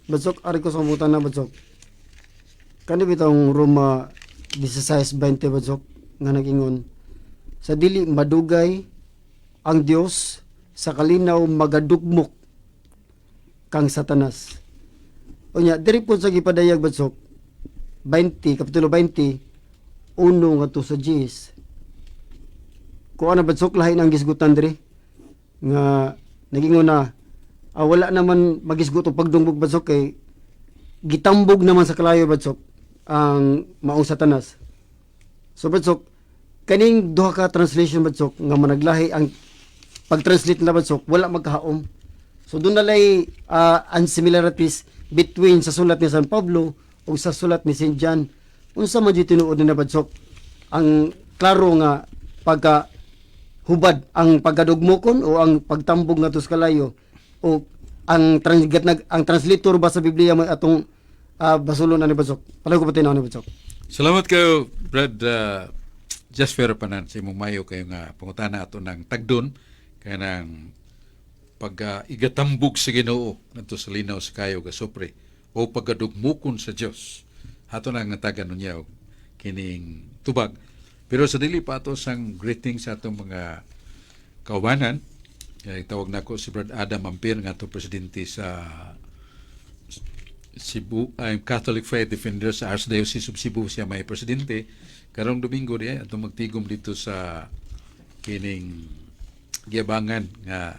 Badsok, ari ko sa mutan na badsok. Kani bitong Roma 16:20 badsok nga nagingon sa dili madugay ang Dios sa kalinaw magadugmok kang Satanas. Unya diri po sa gipadayag badsok 20 kapitulo 20 uno nga to sa 10. Kung ano badsok lain ang gisgutan diri nga nagingon na wala naman magisgot og pagdungbog badsok kay gitambog naman sa kalayo badsok ang maong Satanas. So badsok kaning duha ka translation badsok nga managlahi ang pag-translate na badsok wala magkahaom. So doon nalay unsimilarities between sa sulat ni San Pablo o sa sulat ni St. John. Unsa man di tinuod ni nabadzok ang klaro nga pagka hubad ang pagkadugmokon o ang pagtambog nga tus kalayo o ang translator ba sa Biblia may atong basulon na ni badzok. Palago pa tinaw ni badzok. Salamat kayo, Brad Jasper Panan, sa imong mayo kayo nga pangutana ato ng tagdon kaya ng igatambog sa Ginoo ngadto sa linaw sa kayo ga sopre o pagkadugmukon sa Dios. Hato na nga tagan niya kining tubag. Pero sa dili pa ato sang greeting sa atong mga kaubanan, tawag na ko si Brad Adam Ampir nga ato presidente sa Cebu, Catholic Faith Defenders sa Archdiocese of Cebu, siya may presidente. Karong Domingo diya atong magtigom dito sa kining giabangan nga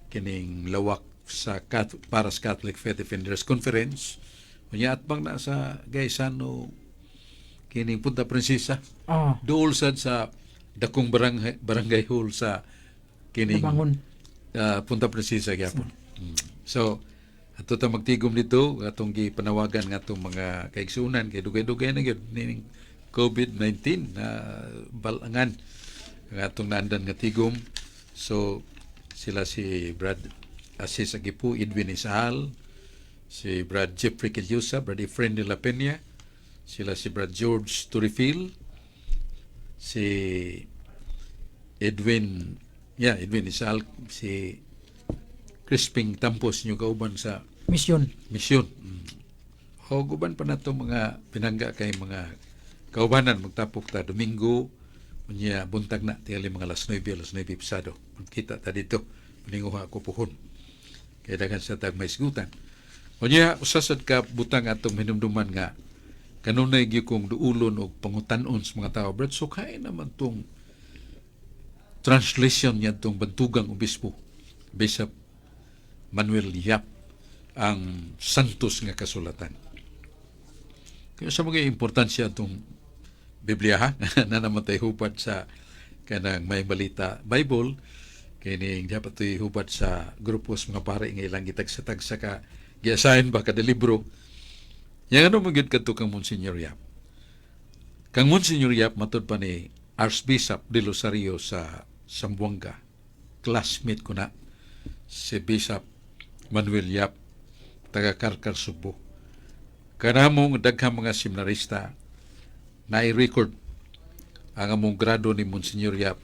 kining lawak sa para sa Catholic Faith Defenders Conference. Unya atbang na sa Gaisano kining Punta Princesa. Dool sad sa dakong barangay hall sa kining Punta Princesa gyapon. So ato ta magtigom dito atong gipanawagan nga atong mga kaigsunan kay dugay-dugay na gyud ning COVID-19 na balangan nga atong naandan nga tigom. So sila si Brad Asis Agipu, Edwin Isahal, si Brad Jeffrey Kelyusa, Brad Efren de la Peña, sila si Brad George Turifil, si Edwin Isahal, si Crisping Tampos nyo kauban sa Misyon. O guban pa na ito mga pinangga kay mga kaubanan magtapok ta Domingo unya buntag na tiyali mga alas 9 pisado. Kita ta dito paninguha ko puhon. Kaya dagan sa tag may sigutan. Unya usasad ka butang atong hinumduman nga kanunay gyud kong duulon og pangutan-on sa mga tao. Brad, so kaya naman tong translation niya tong bantugang obispo Bishop Manuel Yap ang santos nga kasulatan. Kaya sa mga importansya itong Biblia ha, na namatay hubad sa kanang may balita Bible, kaya dapat ito'y hubad sa grupos mga pare nga ilang gitagsa-tagsa ka, giasahin ba kada libro. Yang ano magyud kadto kang Monsignor Yap? Kang Monsignor Yap, matod pa ni Archbishop de Rosario sa Zamboanga, classmate ko na, si Bishop Manuel Yap, taga Karkar, Subo. Kanamong daghang mga seminarista na i-record ang among grado ni Monsignor Yap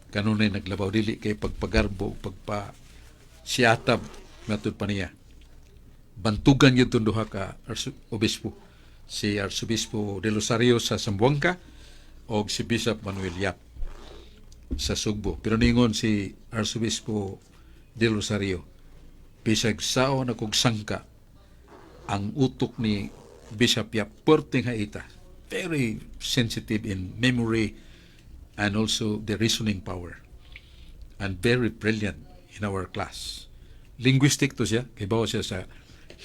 kanunay naglabaw dili kay pagpagarbo pagpa-siatab matud pa niya. Bantugan yun itong duha ka obispo, si Arsobispo de Rosario sa Zamboanga o si Bishop Manuel Yap sa Sugbo. Pero ningon si Arsobispo de Rosario, bisag sao na kog sangka ang utok ni Bishop Yap perting haita, very sensitive in memory and also the reasoning power, and very brilliant in our class. Linguistic to siya, kay bawa siya sa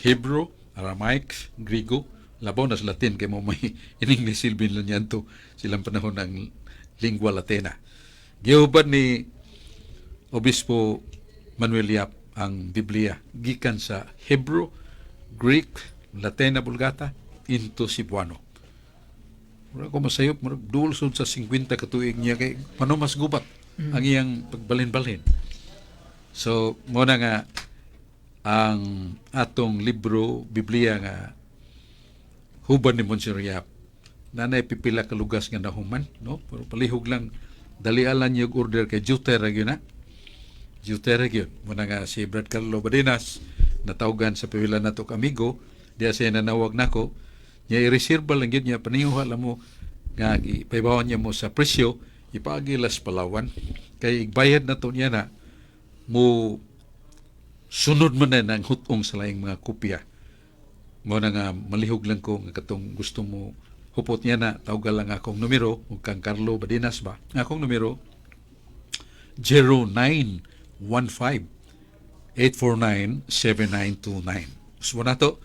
Hebrew, Aramaic, Griego, labaw na sa Latin, kay mo may in English silbin lang yan to silang panahon ng lingua latina. Gihubad ni Obispo Manuel Yap ang Biblia gikan sa Hebrew, Greek, Latin na Vulgata into Cebuano. Mura ko masayop, dulsod sa 50 katuig niya kay manumas gubat ang iyang pagbalin-balin. So, muna nga ang atong libro, Biblia nga hubad ni Monsignor Yap, nanay pipila ka lugas nga nahuman, no? Pero palihog lang, dalialan niyo order kay Juter yun na. Juter yun. Muna nga si Brad Carlo Badenas, natawgan sa pawila nato amigo, diya siya nanawag nako, niya i-reserve lang yun niya, panihuha lang mo, nga ipaibawan niya mo sa presyo, ipagilas Palawan, kay igbayad na to niya na, mo sunod mo na ng hutong sa laing mga kopya. Mo na nga malihog lang ko nga katong gusto mo hupot niya na, tawag lang akong numero, ug kang Carlo Badinas ba, akong numero 0915-849-7929. So na to,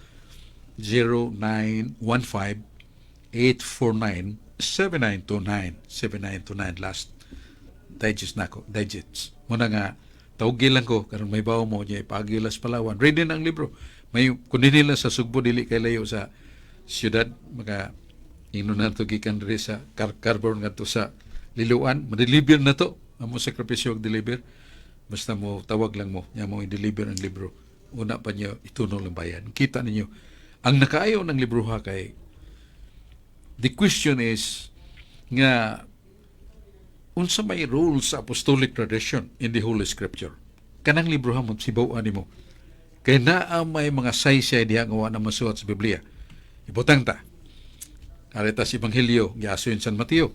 0915-849-7929. Last digits na ko, digits. Muna nga, tawagin lang ko, karon may bawo mo niya, ipagilas Palawan. Ready na ang libro. May kunin nila sa Sugbo, dili kay layo sa siyudad, maka ino na to gikan diri sa carbon nga to sa Liloan, ma-deliver na to. Amo sakripisyo og-deliver. Basta mo tawag lang mo, nya mo i-deliver ang libro. Una pa niyo itunol ang bayan. Kita ninyo, ang nakaayo ng libro ha kay, the question is nga unsa may rule sa apostolic tradition in the Holy Scripture. Kanang libro ha mo sibaw nimo. Kay naa may mga saysay diha nga wa na masuot sa Biblia. Ibutang ta. Areta sa Ebanghelyo giaso in San Mateo.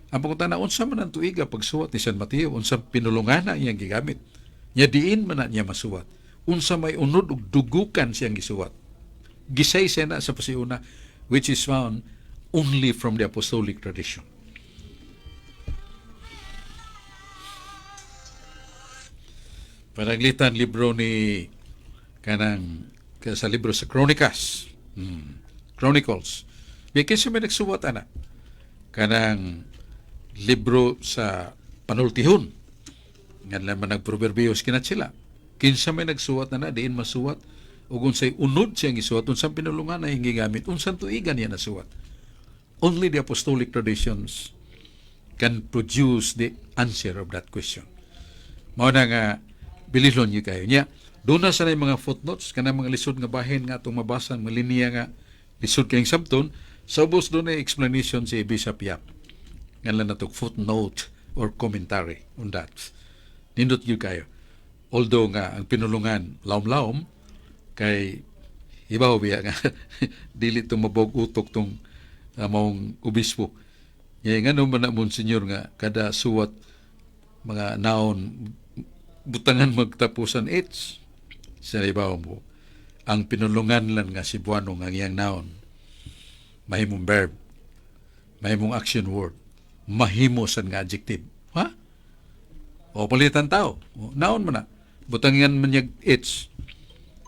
Ang pagkutana, unsa man ang tuiga pagsuwat ni San Mateo, unsa pinulungan na iyang gigamit. Nya diin man na niya masuwat. Unsa may unod ug dugukan siyang gisuwat. Gisay siya na sa pasiuna, which is found only from the apostolic tradition. Panaglitan libro ni kanang sa libro sa Chronicles. Chronicles. Kasi may nagsuwat ana. Kanang libro sa panultihon. Nga naman nagproverbios kinat sila. Kinsa may nagsuwat na diin masuwat, ug unsay unod siyang isuwat, unsang pinulungan na yung gigamit, unsang tuigan niya nasuwat. Only the apostolic traditions can produce the answer of that question. Mao na nga, bililon niyo kayo niya. Doon na sa mga footnotes, kanang mga lisod nga bahin nga itong mabasa, mga linya nga lisod kayong sabton, sa ubos doon ay explanation si Bishop Yap. Nga lang na footnote or commentary on that. Nindot yun kayo. Although nga, ang pinulungan, laom-laom, kay ibaw biya nga, dili itong mabog utok itong maong obispo. Nga naman na Monsignor nga, kada suwat mga naon, butangan magtapusan H. Sa ibaw mo, ang pinulungan lang nga Cebuano nga iyang naon, mahimong verb, mahimong action word, mahimo sa nga adjective. Ha? O palitan tao. O, naon mo na. Butangan man yung H.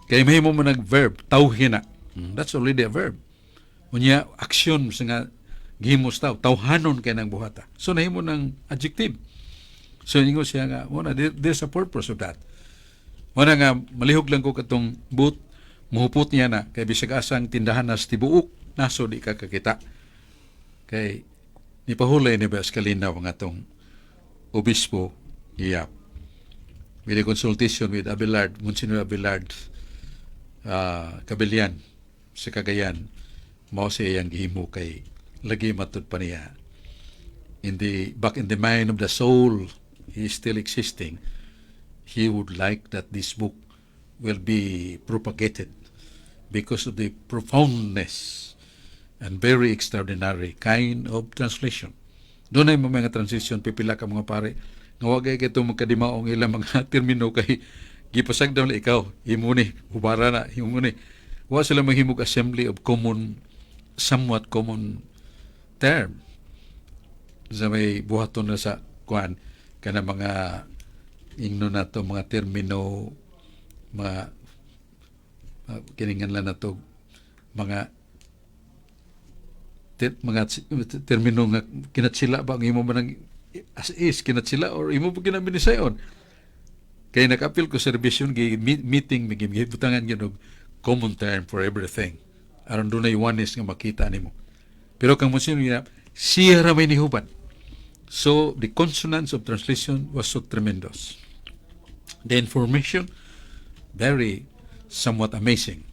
Kaya mahimo mo nag-verb, tawhin na. That's already a verb. Unya, action sa nga gihimos tao, tawhanon kay ng buhata. So, nahimo ng adjective. So, ingo siya nga, there's a purpose of that. Muna nga, malihog lang ko katong boot, muhupot niya na, kay bisag asang tindahan na tibuok, naso di ka kakita. Kay, nipahulay ni Bas Kalinaw ang atong obispo, Yap. With a consultation with Abelard, Monsignor Abelard, Kabelian, sa Cagayan, mao siya iyang gihimo kay lagi matud pa niya. Back in the mind of the soul, he is still existing. He would like that this book will be propagated because of the profoundness and very extraordinary kind of translation. Doon ay mga transition, pipila ka mga pare, nga wagay ka itong magkadimaong ilang mga termino kay gipasag daw na ikaw, imuni, hubara na, imuni. Wa sila mahimog assembly of somewhat common term. Sa may buhaton na sa kuan, kana mga ingno na to, mga termino, mga kiningan lang na to, mga termino nga kinatsila ba, ang imo ba ng as is kinatsila or imo ba kinabinisayon? Kaya nag-appeal ko sa revision, meeting, butangan yun common term for everything. Aron doon ay oneness nga makita nimo. Pero kang Monsignor, siya ramay ni huban. So, the consonance of translation was so tremendous. The information, very somewhat amazing.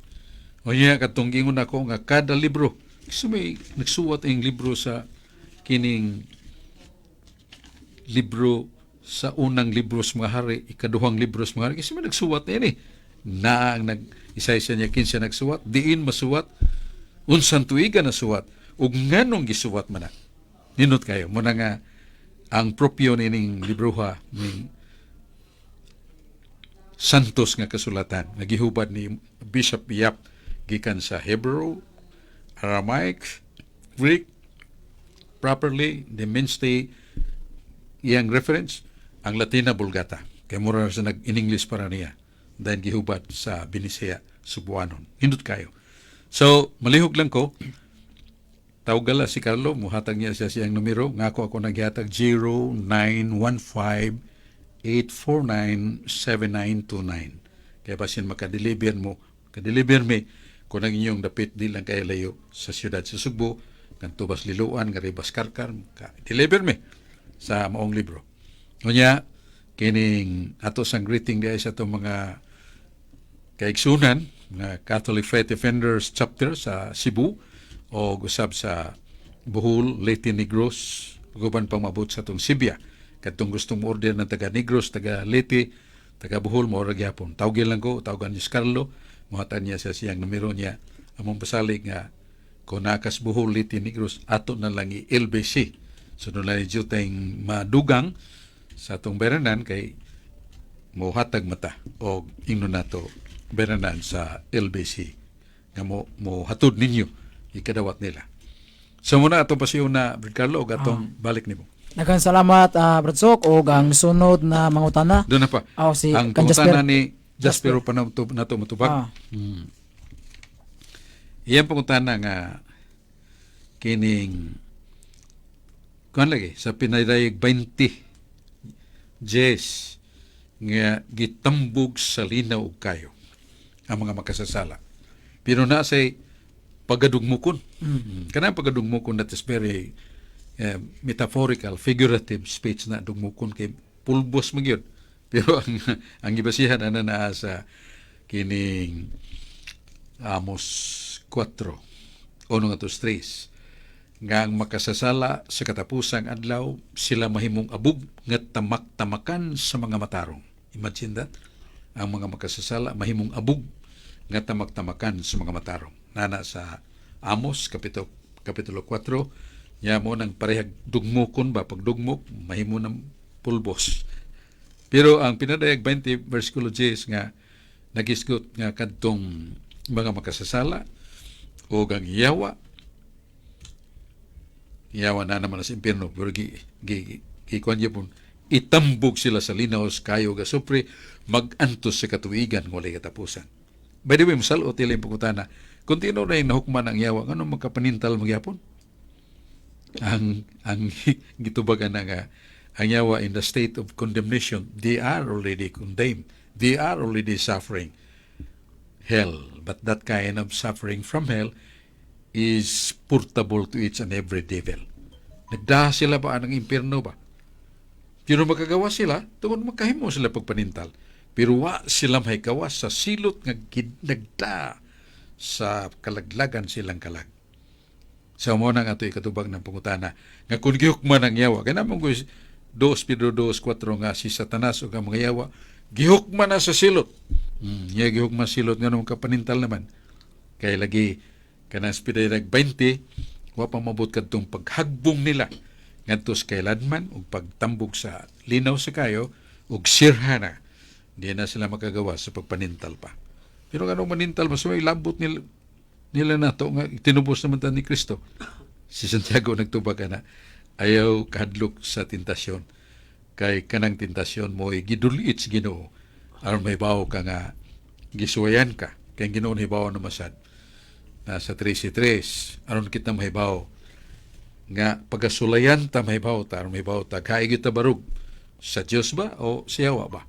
O niya, katong ingon ako nga kada libro, kasi may nagsuwat ang libro sa kining libro sa unang libro sa mga hari, ikaduhang libro sa mga hari, kasi may nagsuwat na yan eh. na ang isa-isa niya kinsa nagsuwat, diin masuwat, unsan tuiga na suwat, ug nganong gisuwat man na. Ninot kayo, muna nga ang propyo nining libruha ning santos nga kasulatan nagihubad ni Bishop Yap gikan sa Hebrew, Aramaic, Greek, properly the mainstay iyang reference ang Latina Vulgata kay mura sa nag-in-English para niya dahil gihubad sa Biniseya Subuanon. Hindot kayo. So malihog lang ko, tawagala si Carlo, muhatag niya siya siyang numero, nga ako naghatag 0915-849-7929. Kaya basin makadeliver me, kung ang inyong dapit di lang kaya layo sa siyudad sa Sugbo, ng Tubas Liluan, Garibas Karkar, deliver me sa maong libro. Kunya, kining ato sang greeting diya sa itong mga kaigsunan, mga Catholic Faith Defenders chapter sa Cebu, o gusab sa Bohol, Leyte, Negros, guban pang mabot sa itong Sibya. Katong gustong order ng taga Negros, taga Leyte, taga Bohol, maura gyapon. Tawagin lang ko, tawagan niya si Carlo, muhatan niya sa siyang numero niya. Among pasalig nga, kung nakas Bohol, Leyte, Negros, ato na lang i-LBC. So doon lang yung tayong madugang sa itong beranan kay muhatag mata o ingno na to beranan sa LBC. Nga mo hatod ninyo ikadawat nila. So muna ato pa siyo na Brad Carlo o atong balik nimo. Daghang salamat Brad Sok og ang sunod na mangutana. Doon na pa. Si ang pangutana ni Jasper pa na to matubag. Iyang pangutana nga kining kuan lagi sa pinadayeg 20 Jes nga gitambog sa linaw ug kayo ang mga makasasala. Pero na say pagadugmukon. Kanang pagadugmukon that is very metaphorical, figurative speech na dugmukon kay pulbos magyud. Pero ang gibasihan ana naa sa kining Amos 4 1 at 3 nga ang makasasala sa katapusang adlaw sila mahimong abog nga tamak-tamakan sa mga matarong. Imagine that. Ang mga makasasala mahimong abog nga tamak-tamakan sa mga matarong. Nana sa Amos kapitulo 4 nya mo nang parehag dugmokon ba pagdugmok mahimo ng pulbos. Pero ang pinadayag 20 versikulo 10 nga nagisgot nga kadtong mga makasasala o ang yawa na naman sa impyerno pero gikuan niya pun itambog sila sa linaos kayo gasupre magantos sa katuigan ng walay katapusan. By the way, masalo tila yung pagkutana kung tino na yung nahukman ang yawa ano magkapanintal magyapon? Ang gitubagan na nga ang yawa in the state of condemnation, they are already condemned. They are already suffering hell. But that kind of suffering from hell is portable to each and every devil. Nagdaha sila ba ng impyerno ba? Pero magkagawa sila, tungkol magkahimo sila pagpanintal. Pero wa sila may gawas sa silot nga nagda sa kalaglagan silang kalag. Sa mo nang ato ikatubag ng pangutana nga kung gihukman ang yawa, kaya naman ko 2 Pedro 2:4 nga si Satanas o ang mga yawa, gihukman na sa silot. Gihukman silot nga nung kapanintal naman. Kaya lagi kanang Spiderag 20, wa pa mabot kadtong paghagbong nila ngadto sa kailanman ug pagtambog sa linaw sa kayo ug sirha na. Di na sila makagawa sa pagpanintal pa. Pero kanong manintal masuway labot nila nato nga tinubos naman ta ni Kristo. Si Santiago nagtubag na ayaw kahadlok sa tentasyon kay kanang tentasyon mo gidulit sa Ginoo aron may bawo ka nga gisuwayan ka kay Ginoo ni bawo na masad sa 13 aron kita mahibaw nga pagasulayan ta mahibaw ta aron mahibaw ta kay kita barug sa Dios ba o sa yawa ba.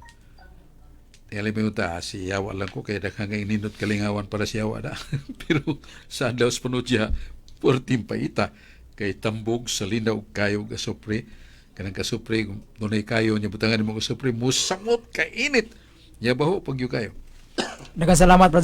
Alam mo ta, si yawa lang ko, kaya daghang ininot kalingawan para si yawa na. Pero sa adlaw sa panudya, portim pa ita, kay tambog sa linaw kayo kasupre, kanang kasupre, nunay kayo, niya butangan mo kasupre, musamot, kainit, niya baho, pagyo kayo. Daghang salamat Brad